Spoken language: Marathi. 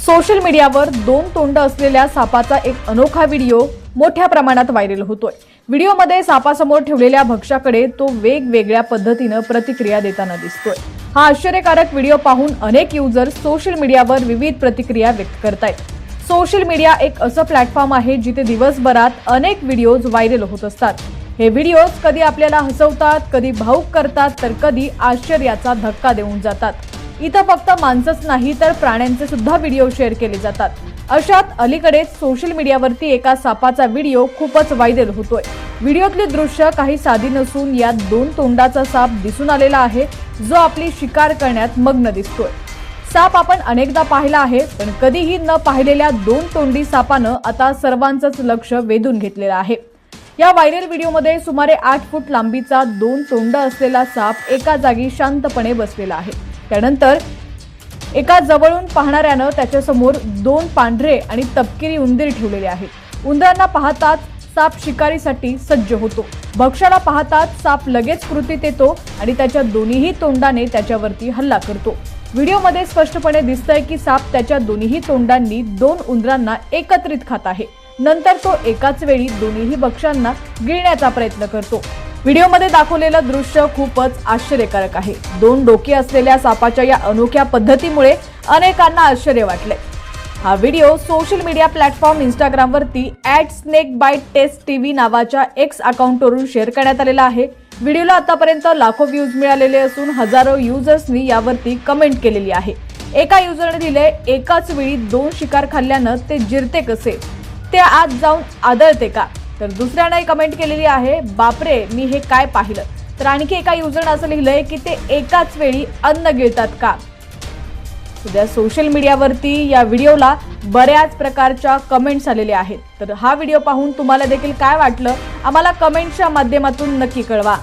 सोशल मीडियावर दोन तोंड असलेल्या सापाचा एक अनोखा व्हिडिओ मोठ्या प्रमाणात व्हायरल होतोय। व्हिडिओमध्ये सापासमोर ठेवलेल्या भक्ष्याकडे तो वेगवेगळ्या पद्धतीने प्रतिक्रिया देताना दिसतोय। हा आश्चर्यकारक व्हिडिओ पाहून अनेक युजर्स सोशल मीडियावर विविध प्रतिक्रिया व्यक्त करतायत। सोशल मीडिया एक असं प्लॅटफॉर्म आहे जिथे दिवसभरात अनेक व्हिडिओज व्हायरल होत असतात। हे व्हिडिओज कधी आपल्याला हसवतात, कधी भावुक करतात, तर कधी आश्चर्याचा धक्का देऊन जातात। इथं फक्त माणसंच नाही तर प्राण्यांचे सुद्धा व्हिडिओ शेअर केले जातात। अशात अलीकडेच सोशल मीडियावरती एका सापाचा व्हिडिओ खूपच व्हायरल होतोय। व्हिडिओतले दृश्य काही साधी नसून यात दोन तोंडाचा साप दिसून आलेला आहे, जो आपली शिकार करण्यात मग्न दिसतोय। साप आपण अनेकदा पाहिला आहे, पण कधीही न पाहिलेल्या दोन तोंडी सापानं आता सर्वांचंच लक्ष वेधून घेतलेलं आहे। या व्हायरल व्हिडिओमध्ये सुमारे 8 फूट लांबीचा दोन तोंड असलेला साप एका जागी शांतपणे बसलेला आहे। त्यानंतर एका जवळून पाहणाऱ्यानं त्याच्यासमोर दोन पांढरे आणि तपकिरी उंदीर ठेवलेले आहेत। उंदरांना पाहताच साप शिकारीसाठी सज्ज होतो। भक्ष्याला पाहताच साप लगेच कृतीत येतो आणि त्याच्या दोन्हीही तोंडाने त्याच्यावरती हल्ला करतो। व्हिडिओमध्ये स्पष्टपणे दिसतंय की साप त्याच्या दोन्हीही तोंडांनी दोन उंदरांना एकत्रित खात आहे। नंतर तो एकाच वेळी दोन्हीही भक्ष्यांना गिळण्याचा प्रयत्न करतो। व्हिडिओमध्ये दाखवलेलं दृश्य खूपच आश्चर्यकारक आहे। दोन डोके असलेल्या सापाच्या या अनोख्या पद्धतीमुळे अनेकांना आश्चर्य वाटले। हा व्हिडिओ सोशल मीडिया प्लॅटफॉर्म इंस्टाग्रामवरती @snakebitetesttv नावाच्या एक्स अकाउंटवरून शेअर करण्यात आलेला आहे। व्हिडिओला आतापर्यंत लाखो व्ह्यूज मिळालेले असून हजारो युजर्सनी यावरती कमेंट केलेली आहे। एका युजरने दिले, एकाच वेळी दोन शिकार खाल्ल्यानं ते जिरते कसे, ते आत जाऊन आदळते का? तर दुसऱ्याने कमेंट केलेली आहे, बापरे मी हे काय पाहिलं। तर आणखी एका युजरने असं लिहिलंय की ते एकाच वेळी अन्न गिळतात का? सध्या सोशल मीडियावरती या व्हिडिओला बऱ्याच प्रकारच्या कमेंट्स आलेल्या आहेत। तर हा व्हिडिओ पाहून तुम्हाला देखील काय वाटलं, आम्हाला कमेंटच्या माध्यमातून नक्की कळवा।